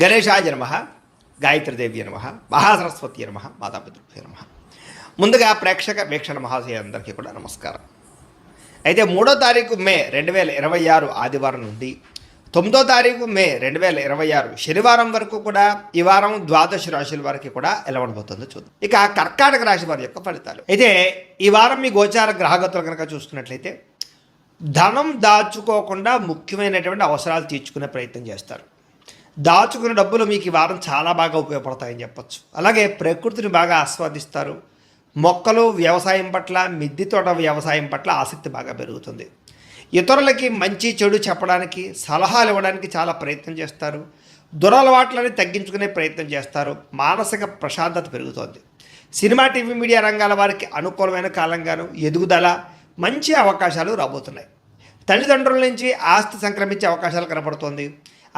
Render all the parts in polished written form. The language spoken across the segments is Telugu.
గణేశాయ నమః, గాయత్రీదేవి నమః, మహాసరస్వతి నమః, మాతాపితృభ్యో నమః. ముందుగా ప్రేక్షక వీక్షణ మహాశయులందరికీ కూడా నమస్కారం. అయితే 3వ తారీఖు మే 2026 ఆదివారం నుండి 9వ తారీఖు మే 2026 శనివారం వరకు కూడా ఈ వారం ద్వాదశ రాశుల వారికి కూడా ఎలా ఉండబోతుందో చూద్దాం. ఇక కర్కాటక రాశి వారి యొక్క ఫలితాలు. అయితే ఈ వారం మీ గోచార గ్రహగతులు కనుక చూసుకున్నట్లయితే ధనం దాచుకోకుండా ముఖ్యమైనటువంటి అవసరాలు తీర్చుకునే ప్రయత్నం చేస్తారు. దాచుకున్న డబ్బులు మీకు ఈ వారం చాలా బాగా ఉపయోగపడతాయని చెప్పచ్చు. అలాగే ప్రకృతిని బాగా ఆస్వాదిస్తారు. మొక్కలు వ్యవసాయం పట్ల, మిద్దె తోట వ్యవసాయం పట్ల ఆసక్తి బాగా పెరుగుతుంది. ఇతరులకి మంచి చెడు చెప్పడానికి, సలహాలు ఇవ్వడానికి చాలా ప్రయత్నం చేస్తారు. దురలవాట్లని తగ్గించుకునే ప్రయత్నం చేస్తారు. మానసిక ప్రశాంతత పెరుగుతోంది. సినిమా, టీవీ, మీడియా రంగాల వారికి అనుకూలమైన కాలంగాను ఎదుగుదల, మంచి అవకాశాలు రాబోతున్నాయి. తల్లిదండ్రుల నుంచి ఆస్తి సంక్రమించే అవకాశాలు కనపడుతోంది.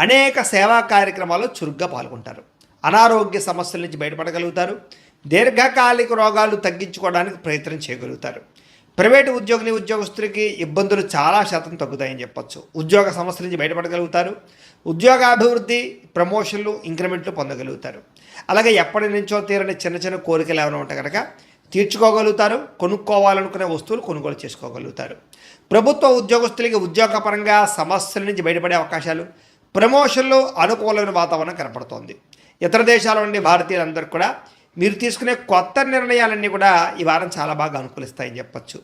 అనేక సేవా కార్యక్రమాల్లో చురుగ్గా పాల్గొంటారు. అనారోగ్య సమస్యల నుంచి బయటపడగలుగుతారు. దీర్ఘకాలిక రోగాలు తగ్గించుకోవడానికి ప్రయత్నం చేయగలుగుతారు. ప్రైవేటు ఉద్యోగస్తులకి ఇబ్బందులు చాలా శాతం తగ్గుతాయని చెప్పచ్చు. ఉద్యోగ సమస్యల నుంచి బయటపడగలుగుతారు. ఉద్యోగాభివృద్ధి, ప్రమోషన్లు, ఇంక్రిమెంట్లు పొందగలుగుతారు. అలాగే ఎప్పటి నుంచో తీరని చిన్న చిన్న కోరికలు ఏమైనా ఉంటే కనుక తీర్చుకోగలుగుతారు. కొనుక్కోవాలనుకునే వస్తువులు కొనుగోలు చేసుకోగలుగుతారు. ప్రభుత్వ ఉద్యోగస్తులకి ఉద్యోగపరంగా సమస్యల నుంచి బయటపడే అవకాశాలు, ప్రమోషన్లు, అనుకూలమైన వాతావరణం కనపడుతోంది. ఇతర దేశాల నుండి భారతీయులందరూ కూడా మీరు తీసుకునే కొత్త నిర్ణయాలన్నీ కూడా ఈ వారం చాలా బాగా అనుకూలిస్తాయని చెప్పచ్చు.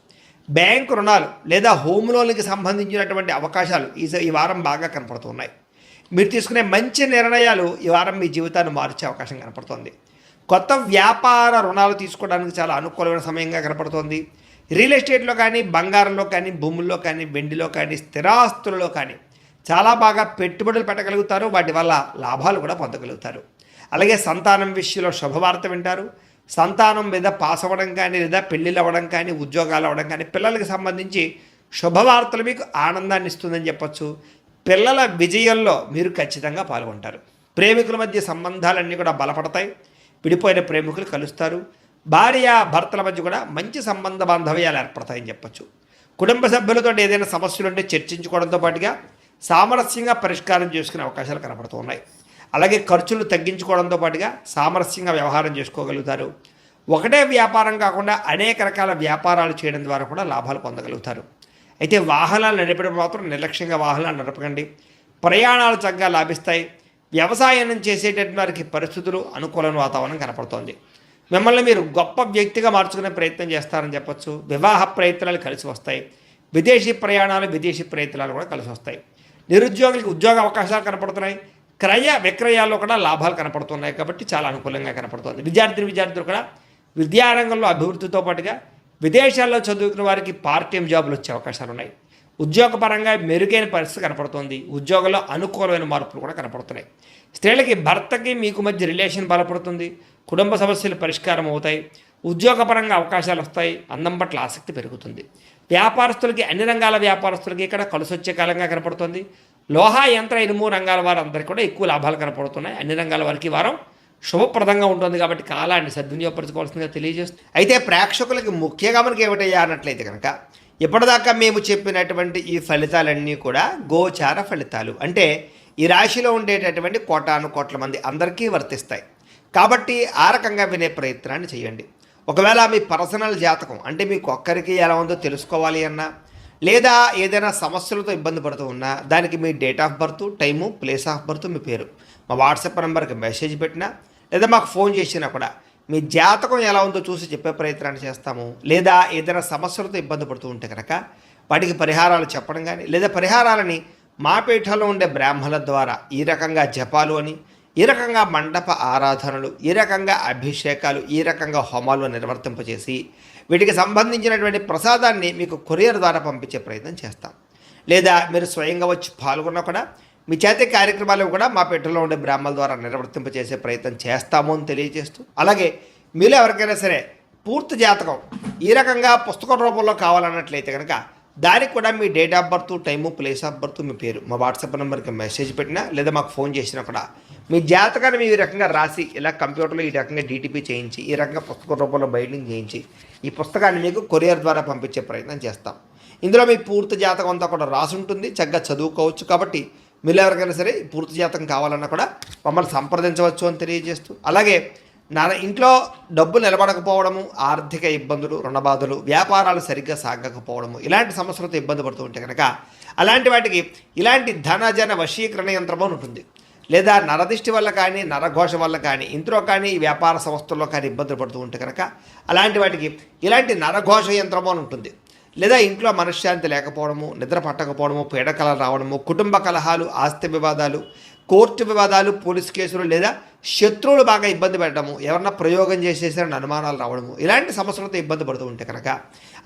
బ్యాంకు రుణాలు లేదా హోమ్ లోన్కి సంబంధించినటువంటి అవకాశాలు ఈ వారం బాగా కనపడుతున్నాయి. మీరు తీసుకునే మంచి నిర్ణయాలు ఈ వారం మీ జీవితాన్ని మార్చే అవకాశం కనపడుతోంది. కొత్త వ్యాపార రుణాలు తీసుకోవడానికి చాలా అనుకూలమైన సమయంగా కనపడుతోంది. రియల్ ఎస్టేట్లో కానీ, బంగారంలో కానీ, భూముల్లో కానీ, వెండిలో కానీ, స్థిరాస్తులలో కానీ చాలా బాగా పెట్టుబడులు పెట్టగలుగుతారు. వాటి వల్ల లాభాలు కూడా పొందగలుగుతారు. అలాగే సంతానం విషయంలో శుభవార్త వింటారు. సంతానం మీద పాస్ అవ్వడం కానీ, లేదా పెళ్ళిళ్ళు అవ్వడం కానీ, ఉద్యోగాలు అవ్వడం కానీ, పిల్లలకు సంబంధించి శుభవార్తలు మీకు ఆనందాన్ని ఇస్తుందని చెప్పచ్చు. పిల్లల విజయంలో మీరు ఖచ్చితంగా పాల్గొంటారు. ప్రేమికుల మధ్య సంబంధాలన్నీ కూడా బలపడతాయి. విడిపోయిన ప్రేమికులు కలుస్తారు. భార్య భర్తల మధ్య కూడా మంచి సంబంధ బాంధవ్యాలు ఏర్పడతాయని చెప్పచ్చు. కుటుంబ సభ్యులతో ఏదైనా సమస్యలు ఉంటే చర్చించుకోవడంతో పాటుగా సామరస్యంగా పరిష్కారం చేసుకునే అవకాశాలు కనపడుతూ ఉన్నాయి. అలాగే ఖర్చులు తగ్గించుకోవడంతో పాటుగా సామరస్యంగా వ్యవహారం చేసుకోగలుగుతారు. ఒకటే వ్యాపారం కాకుండా అనేక రకాల వ్యాపారాలు చేయడం ద్వారా కూడా లాభాలు పొందగలుగుతారు. అయితే వాహనాలు నడిపడం మాత్రం నిర్లక్ష్యంగా వాహనాలు నడపకండి. ప్రయాణాలు చక్కగా లాభిస్తాయి. వ్యవసాయం చేసేటటువంటి వారికి పరిస్థితులు, అనుకూలమైన వాతావరణం కనపడుతోంది. మిమ్మల్ని మీరు గొప్ప వ్యక్తిగా మార్చుకునే ప్రయత్నం చేస్తారని చెప్పచ్చు. వివాహ ప్రయత్నాలు కలిసి వస్తాయి. విదేశీ ప్రయత్నాలు కూడా కలిసి వస్తాయి. నిరుద్యోగులకు ఉద్యోగ అవకాశాలు కనపడుతున్నాయి. క్రయ విక్రయాల్లో కూడా లాభాలు కనపడుతున్నాయి. కాబట్టి చాలా అనుకూలంగా కనపడుతుంది. విద్యార్థులు కూడా విద్యారంగంలో అభివృద్ధితో పాటుగా విదేశాల్లో చదువుకున్న వారికి పార్ట్ టైం జాబులు వచ్చే అవకాశాలు ఉన్నాయి. ఉద్యోగపరంగా మెరుగైన పరిస్థితి కనపడుతుంది. ఉద్యోగంలో అనుకూలమైన మార్పులు కూడా కనపడుతున్నాయి. స్త్రీలకి భర్తకి మీకు మధ్య రిలేషన్ బలపడుతుంది. కుటుంబ సమస్యలు పరిష్కారం అవుతాయి. ఉద్యోగపరంగా అవకాశాలు వస్తాయి. అందం పట్ల ఆసక్తి పెరుగుతుంది. వ్యాపారస్తులకి, అన్ని రంగాల వ్యాపారస్తులకి ఇక్కడ కలిసి వచ్చే కాలంగా కనపడుతుంది. లోహ, యంత్ర, ఇనుము రంగాల వారందరికీ కూడా ఎక్కువ లాభాలు కనపడుతున్నాయి. అన్ని రంగాల వారికి వారం శుభప్రదంగా ఉంటుంది. కాబట్టి కాలాన్ని సద్వినియోగపరచుకోవాల్సిందిగా తెలియజేస్తుంది. అయితే ప్రేక్షకులకి ముఖ్యంగా మనకి ఏమిటయ్యా అన్నట్లయితే కనుక ఇప్పటిదాకా మేము చెప్పినటువంటి ఈ ఫలితాలన్నీ కూడా గోచార ఫలితాలు. అంటే ఈ రాశిలో ఉండేటటువంటి కోటాను కోట్ల మంది అందరికీ వర్తిస్తాయి. కాబట్టి ఆ రకంగా వినే ప్రయత్నాన్ని చేయండి. ఒకవేళ మీ పర్సనల్ జాతకం అంటే మీకు ఒక్కరికి ఎలా ఉందో తెలుసుకోవాలి అన్నా, లేదా ఏదైనా సమస్యలతో ఇబ్బంది పడుతూ ఉన్నా, దానికి మీ date of birth, time, place of birth, మీ పేరు మా వాట్సాప్ నెంబర్కి మెసేజ్ పెట్టినా, లేదా మాకు ఫోన్ చేసినా కూడా మీ జాతకం ఎలా ఉందో చూసి చెప్పే ప్రయత్నాన్ని చేస్తాము. లేదా ఏదైనా సమస్యలతో ఇబ్బంది పడుతూ ఉంటే కనుక వాటికి పరిహారాలు చెప్పడం కానీ, లేదా పరిహారాలని మా పీఠంలో ఉండే బ్రాహ్మణుల ద్వారా ఈ రకంగా జపాలు అని, ఈ రకంగా మండప ఆరాధనలు, ఈ రకంగా అభిషేకాలు, ఈ రకంగా హోమాలు నిర్వర్తింపజేసి వీటికి సంబంధించినటువంటి ప్రసాదాన్ని మీకు కొరియర్ ద్వారా పంపించే ప్రయత్నం చేస్తాం. లేదా మీరు స్వయంగా వచ్చి పాల్గొన్నా కూడా మీ చేతి కార్యక్రమాలు కూడా మా పీఠంలో ఉండే బ్రాహ్మణుల ద్వారా నిర్వర్తింపజేసే ప్రయత్నం చేస్తాము అని తెలియజేస్తూ, అలాగే మీలో ఎవరికైనా సరే పూర్తి జాతకం ఈ రకంగా పుస్తకం రూపంలో కావాలన్నట్లయితే కనుక దానికి కూడా మీ date of birth, time, place of birth, మీ పేరు మా వాట్సాప్ నెంబర్కి మెసేజ్ పెట్టినా, లేదా మాకు ఫోన్ చేసినా కూడా మీ జాతకాన్ని మీ రకంగా రాసి ఇలా కంప్యూటర్లో ఈ రకంగా డీటీపీ చేయించి, ఈ రకంగా పుస్తక రూపంలో బైండింగ్ చేయించి ఈ పుస్తకాన్ని మీకు కొరియర్ ద్వారా పంపించే ప్రయత్నం చేస్తాం. ఇందులో మీ పూర్తి జాతకం అంతా కూడా రాసి ఉంటుంది. చక్కగా చదువుకోవచ్చు. కాబట్టి మీరు ఎవరికైనా సరే పూర్తి జాతకం కావాలన్నా కూడా మమ్మల్ని సంప్రదించవచ్చు అని తెలియజేస్తూ, అలాగే ఇంట్లో డబ్బు నిలబడకపోవడము, ఆర్థిక ఇబ్బందులు, రుణబాధలు, వ్యాపారాలు సరిగ్గా సాగకపోవడము, ఇలాంటి సమస్యలతో ఇబ్బంది పడుతూ ఉంటే కనుక అలాంటి వాటికి ఇలాంటి ధనజన వశీకరణ యంత్రం అని ఉంటుంది. లేదా నరదిష్టి వల్ల కానీ, నరఘోష వల్ల కానీ, ఇంట్లో కానీ, వ్యాపార సంస్థల్లో కానీ ఇబ్బందులు పడుతూ ఉంటే కనుక అలాంటి వాటికి ఇలాంటి నరఘోష యంత్రము అని ఉంటుంది. లేదా ఇంట్లో మనశ్శాంతి లేకపోవడము, నిద్ర పట్టకపోవడము, పీడకలలు రావడము, కుటుంబ కలహాలు, ఆస్తి వివాదాలు, కోర్టు వివాదాలు, పోలీస్ కేసులు, లేదా శత్రువులు బాగా ఇబ్బంది పెట్టడము, ఎవరన్నా ప్రయోగం చేసేసారని అనుమానాలు రావడము, ఇలాంటి సమస్యలతో ఇబ్బంది పడుతూ ఉంటే కనుక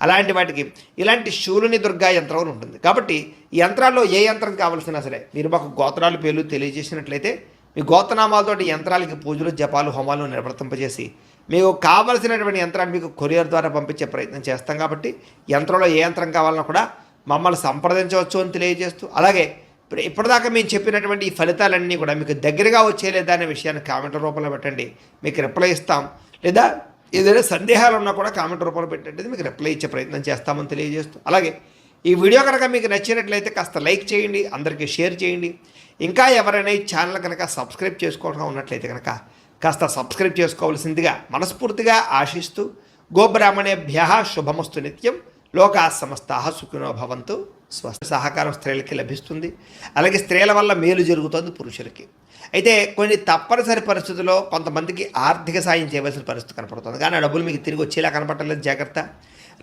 అలాంటి వాటికి ఇలాంటి శూలుని దుర్గా యంత్రం ఉంటుంది. కాబట్టి ఈ యంత్రాల్లో ఏ యంత్రం కావాల్సినా సరే మీరు మాకు గోత్రాలు పేర్లు తెలియజేసినట్లయితే మీ గోత్రనామాలతోటి యంత్రాలకి పూజలు, జపాలు, హోమాలు నిర్వర్తింపజేసి మీకు కావలసినటువంటి యంత్రాన్ని మీకు కొరియర్ ద్వారా పంపించే ప్రయత్నం చేస్తాం. కాబట్టి యంత్రంలో ఏ యంత్రం కావాలన్నా కూడా మమ్మల్ని సంప్రదించవచ్చు అని తెలియజేస్తూ, అలాగే ఇప్పటిదాకా మేము చెప్పినటువంటి ఈ ఫలితాలన్నీ కూడా మీకు దగ్గరగా వచ్చేలేదా అనే విషయాన్ని కామెంట్ రూపంలో పెట్టండి, మీకు రిప్లై ఇస్తాం. లేదా ఏదైనా సందేహాలు ఉన్నా కూడా కామెంట్ రూపంలో పెట్టండి, మీకు రిప్లై ఇచ్చే ప్రయత్నం చేస్తామని తెలియజేస్తూ, అలాగే ఈ వీడియో కనుక మీకు నచ్చినట్లయితే కాస్త లైక్ చేయండి, అందరికీ షేర్ చేయండి. ఇంకా ఎవరైనా ఈ ఛానల్ కనుక సబ్స్క్రైబ్ చేసుకోవడం ఉన్నట్లయితే కనుక కాస్త సబ్స్క్రైబ్ చేసుకోవాల్సిందిగా మనస్ఫూర్తిగా ఆశిస్తూ, గోబ్రాహ్మణేభ్య శుభమస్తు నిత్యం, లోకా సమస్తాః సుఖినో భవంతు. స్వస్థ సహకారం స్త్రీలకి లభిస్తుంది. అలాగే స్త్రీల వల్ల మేలు జరుగుతుంది పురుషులకి. అయితే కొన్ని తప్పనిసరి పరిస్థితుల్లో కొంతమందికి ఆర్థిక సాయం చేయవలసిన పరిస్థితి కనపడుతుంది, కానీ ఆ డబ్బులు మీకు తిరిగి వచ్చేలా కనపడలేదు. జాగ్రత్త.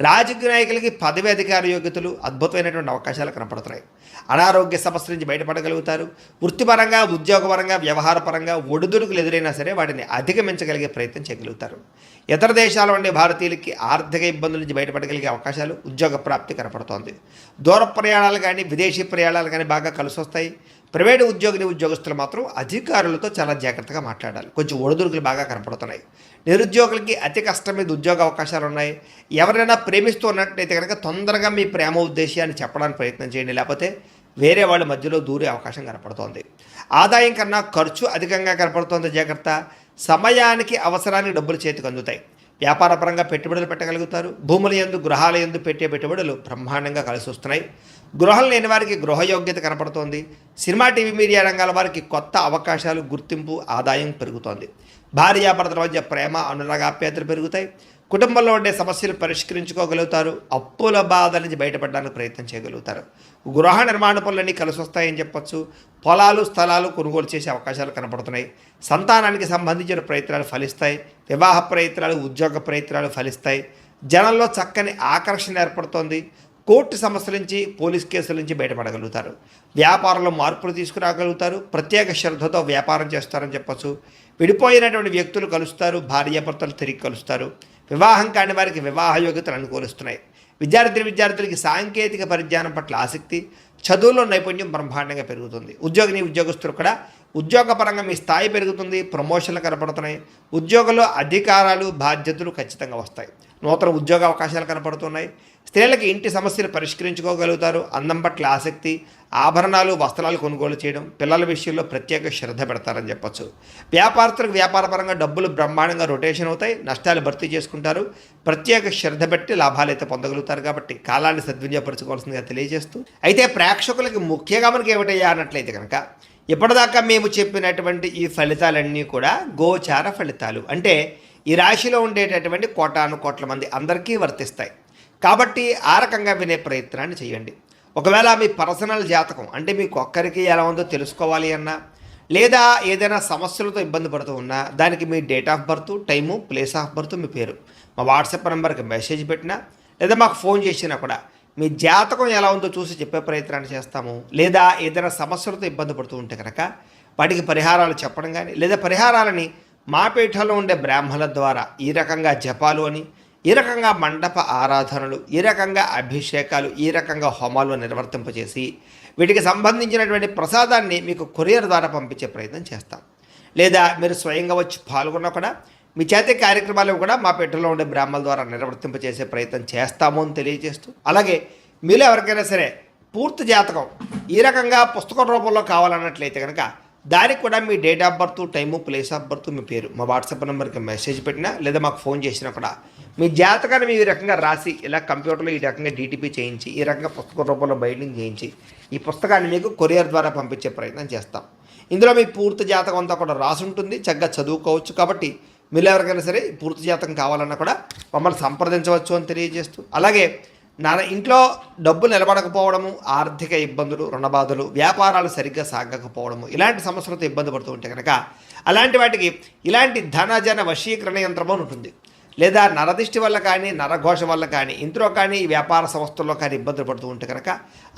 రాజకీయ నాయకులకి పదవి అధికార యోగ్యతలు, అద్భుతమైనటువంటి అవకాశాలు కనపడుతున్నాయి. అనారోగ్య సమస్యల నుంచి బయటపడగలుగుతారు. వృత్తిపరంగా, ఉద్యోగపరంగా, వ్యవహారపరంగా ఒడిదుడుకులు ఎదురైనా సరే వాటిని అధిగమించగలిగే ప్రయత్నం చేయగలుగుతారు. ఇతర దేశాల ఉండే భారతీయులకి ఆర్థిక ఇబ్బందుల నుంచి బయటపడగలిగే అవకాశాలు, ఉద్యోగ ప్రాప్తి కనపడుతోంది. దూర ప్రయాణాలు కానీ, విదేశీ ప్రయాణాలు కానీ బాగా కలిసి వస్తాయి. ప్రైవేటు ఉద్యోగస్తులు మాత్రం అధికారులతో చాలా జాగ్రత్తగా మాట్లాడాలి. కొంచెం ఒడిదుడుకులు బాగా కనపడుతున్నాయి. నిరుద్యోగులకి అతి కష్టం మీద ఉద్యోగ అవకాశాలు ఉన్నాయి. ఎవరైనా ప్రేమిస్తూ ఉన్నట్లయితే కనుక తొందరగా మీ ప్రేమ ఉద్దేశాన్ని చెప్పడానికి ప్రయత్నం చేయండి, లేకపోతే వేరే వాళ్ళ మధ్యలో దూరే అవకాశం కనపడుతోంది. ఆదాయం కన్నా ఖర్చు అధికంగా కనపడుతోంది. జాగ్రత్త. సమయానికి అవసరానికి డబ్బులు చేతికి అందుతాయి. వ్యాపారపరంగా పెట్టుబడులు పెట్టగలుగుతారు. భూముల యందు, గృహాల యందు పెట్టే పెట్టుబడులు బ్రహ్మాండంగా కలిసి వస్తున్నాయి. గృహం లేని వారికి గృహయోగ్యత కనపడుతోంది. సినిమా, టీవీ, మీడియా రంగాల వారికి కొత్త అవకాశాలు, గుర్తింపు, ఆదాయం పెరుగుతోంది. భార్యాభర్తల మధ్య ప్రేమ, అనురాగాప్యాతలు పెరుగుతాయి. కుటుంబంలో ఉండే సమస్యలు పరిష్కరించుకోగలుగుతారు. అప్పుల బాధ నుంచి బయటపడడానికి ప్రయత్నం చేయగలుగుతారు. గృహ నిర్మాణ పనులన్నీ కలిసి వస్తాయని చెప్పొచ్చు. పొలాలు, స్థలాలు కొనుగోలు చేసే అవకాశాలు కనపడుతున్నాయి. సంతానానికి సంబంధించిన ప్రయత్నాలు ఫలిస్తాయి. వివాహ ప్రయత్నాలు, ఉద్యోగ ప్రయత్నాలు ఫలిస్తాయి. జనంలో చక్కని ఆకర్షణ ఏర్పడుతోంది. కోర్టు సమస్యల నుంచి, పోలీస్ కేసుల నుంచి బయటపడగలుగుతారు. వ్యాపారంలో మార్పులు తీసుకురాగలుగుతారు. ప్రత్యేక శ్రద్ధతో వ్యాపారం చేస్తారని చెప్పచ్చు. విడిపోయినటువంటి వ్యక్తులు కలుస్తారు. భార్యాభర్తలు తిరిగి కలుస్తారు. వివాహం కాని వారికి వివాహ యోగ్యతలు అనుకూలిస్తున్నాయి. విద్యార్థులకి సాంకేతిక పరిజ్ఞానం పట్ల ఆసక్తి, చదువులో నైపుణ్యం బ్రహ్మాండంగా పెరుగుతుంది. ఉద్యోగస్తులు కూడా ఉద్యోగపరంగా మీ స్థాయి పెరుగుతుంది. ప్రమోషన్లు కనపడుతున్నాయి. ఉద్యోగంలో అధికారాలు, బాధ్యతలు ఖచ్చితంగా వస్తాయి. నూతన ఉద్యోగ అవకాశాలు కనపడుతున్నాయి. స్త్రీలకి ఇంటి సమస్యలు పరిష్కరించుకోగలుగుతారు. అందం పట్ల ఆసక్తి, ఆభరణాలు, వస్త్రాలు కొనుగోలు చేయడం, పిల్లల విషయంలో ప్రత్యేక శ్రద్ధ పెడతారని చెప్పచ్చు. వ్యాపారస్తులకు వ్యాపారపరంగా డబ్బులు బ్రహ్మాండంగా రొటేషన్ అవుతాయి. నష్టాలు భర్తీ చేసుకుంటారు. ప్రత్యేక శ్రద్ధ పెట్టి లాభాలు అయితే పొందగలుగుతారు. కాబట్టి కాలాన్ని సద్వినియోగపరచుకోవాల్సిందిగా తెలియజేస్తూ, అయితే ప్రేక్షకులకి ముఖ్యంగా మనకి ఏమిటయ్యా అన్నట్లయితే కనుక ఇప్పటిదాకా మేము చెప్పినటువంటి ఈ ఫలితాలన్నీ కూడా గోచార ఫలితాలు. అంటే ఈ రాశిలో ఉండేటటువంటి కోటాను కోట్ల మంది అందరికీ వర్తిస్తాయి. కాబట్టి ఆ రకంగా వినే ప్రయత్నాన్ని చేయండి. ఒకవేళ మీ పర్సనల్ జాతకం అంటే మీకు ఒక్కరికి ఎలా ఉందో తెలుసుకోవాలి అన్నా, లేదా ఏదైనా సమస్యలతో ఇబ్బంది పడుతూ ఉన్నా, దానికి మీ date of birth, time, place of birth, మీ పేరు మా వాట్సాప్ నెంబర్కి మెసేజ్ పెట్టినా, లేదా మాకు ఫోన్ చేసినా కూడా మీ జాతకం ఎలా ఉందో చూసి చెప్పే ప్రయత్నాన్ని చేస్తాము. లేదా ఏదైనా సమస్యలతో ఇబ్బంది పడుతూ ఉంటే కనుక వాటికి పరిహారాలు చెప్పడం కానీ, లేదా పరిహారాలని మా పీఠంలో ఉండే బ్రాహ్మణుల ద్వారా ఈ రకంగా జపాలు అని, ఈ రకంగా మండప ఆరాధనలు, ఈ రకంగా అభిషేకాలు, ఈ రకంగా హోమాలు నిర్వర్తింపజేసి వీటికి సంబంధించినటువంటి ప్రసాదాన్ని మీకు కొరియర్ ద్వారా పంపించే ప్రయత్నం చేస్తాం. లేదా మీరు స్వయంగా వచ్చి పాల్గొన్నా కూడా మీ చేతి కార్యక్రమాలు కూడా మా పీఠంలో ఉండే బ్రాహ్మణుల ద్వారా నిర్వర్తింపజేసే ప్రయత్నం చేస్తాము అని తెలియజేస్తూ, అలాగే మీరు ఎవరికైనా సరే పూర్తి జాతకం ఈ రకంగా పుస్తకం రూపంలో కావాలన్నట్లయితే కనుక దానికి కూడా మీ date of birth, time, place of birth, మీ పేరు మా వాట్సాప్ నెంబర్కి మెసేజ్ పెట్టినా, లేదా మాకు ఫోన్ చేసినా కూడా మీ జాతకాన్ని మీ ఈ రకంగా రాసి ఇలా కంప్యూటర్లో ఈ రకంగా డీటీపీ చేయించి, ఈ రకంగా పుస్తక రూపంలో బైండింగ్ చేయించి ఈ పుస్తకాన్ని మీకు కొరియర్ ద్వారా పంపించే ప్రయత్నం చేస్తాం. ఇందులో మీ పూర్తి జాతకం అంతా కూడా రాసి ఉంటుంది, చక్కగా చదువుకోవచ్చు. కాబట్టి మీరు ఎవరికైనా సరే పూర్తి జాతకం కావాలన్నా కూడా మమ్మల్ని సంప్రదించవచ్చు అని తెలియజేస్తూ, అలాగే ఇంట్లో డబ్బు నిలబడకపోవడము, ఆర్థిక ఇబ్బందులు, రుణబాధలు, వ్యాపారాలు సరిగ్గా సాగకపోవడము, ఇలాంటి సమస్యలతో ఇబ్బంది పడుతూ ఉంటే కనుక అలాంటి వాటికి ఇలాంటి ధనజన వశీకరణ యంత్రం అని ఉంటుంది. లేదా నరదిష్టి వల్ల కానీ, నరఘోష వల్ల కానీ, ఇంట్లో కానీ, వ్యాపార సంస్థల్లో కానీ ఇబ్బందులు పడుతూ ఉంటే కనుక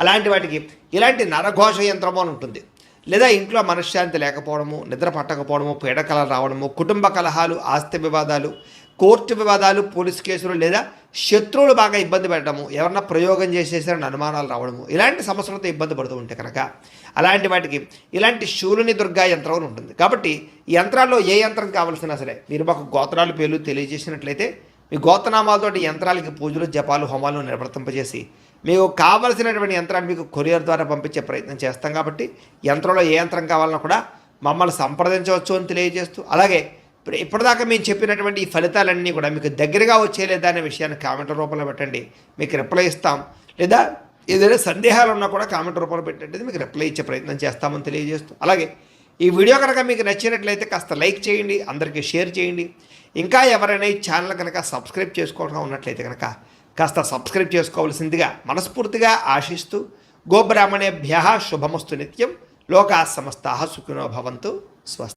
అలాంటి వాటికి ఇలాంటి నరఘోష యంత్రము అని ఉంటుంది. లేదా ఇంట్లో మనశ్శాంతి లేకపోవడము, నిద్ర పట్టకపోవడము, పీడకలలు రావడము, కుటుంబ కలహాలు, ఆస్తి వివాదాలు, కోర్టు వివాదాలు, పోలీస్ కేసులు, లేదా శత్రువులు బాగా ఇబ్బంది పెట్టడము, ఎవరన్నా ప్రయోగం చేసేసారని అనుమానాలు రావడము, ఇలాంటి సమస్యలతో ఇబ్బంది పడుతూ ఉంటే కనుక అలాంటి వాటికి ఇలాంటి శూలుని దుర్గా యంత్రం అని ఉంటుంది. కాబట్టి ఈ యంత్రాల్లో ఏ యంత్రం కావాల్సినా సరే మీరు మాకు గోత్రాలు పేర్లు తెలియజేసినట్లయితే మీ గోత్రనామాలతోటి యంత్రాలకి పూజలు, జపాలు, హోమాలు నిర్వర్తింపజేసి మీకు కావలసినటువంటి యంత్రాన్ని మీకు కొరియర్ ద్వారా పంపించే ప్రయత్నం చేస్తాం. కాబట్టి యంత్రంలో ఏ యంత్రం కావాలన్నా కూడా మమ్మల్ని సంప్రదించవచ్చు అని తెలియజేస్తూ, అలాగే ఇప్పటిదాకా మేము చెప్పినటువంటి ఈ ఫలితాలన్నీ కూడా మీకు దగ్గరగా వచ్చేలేదా అనే విషయాన్ని కామెంట్ రూపంలో పెట్టండి, మీకు రిప్లై ఇస్తాం. లేదా ఏదైనా సందేహాలు ఉన్నా కూడా కామెంట్ రూపంలో పెట్టండి, మీకు రిప్లై ఇచ్చే ప్రయత్నం చేస్తామని తెలియజేస్తూ, అలాగే ఈ వీడియో కనుక మీకు నచ్చినట్లయితే కాస్త లైక్ చేయండి, అందరికీ షేర్ చేయండి. ఇంకా ఎవరైనా ఈ ఛానల్ కనుక సబ్స్క్రైబ్ చేసుకోవడం ఉన్నట్లయితే కనుక కాస్త సబ్స్క్రైబ్ చేసుకోవాల్సిందిగా మనస్ఫూర్తిగా ఆశిస్తూ, గోబ్రాహ్మణేభ్యః శుభమస్తు నిత్యం, లోకాः సమస్తాः సుఖినో భవంతు. స్వస్తి.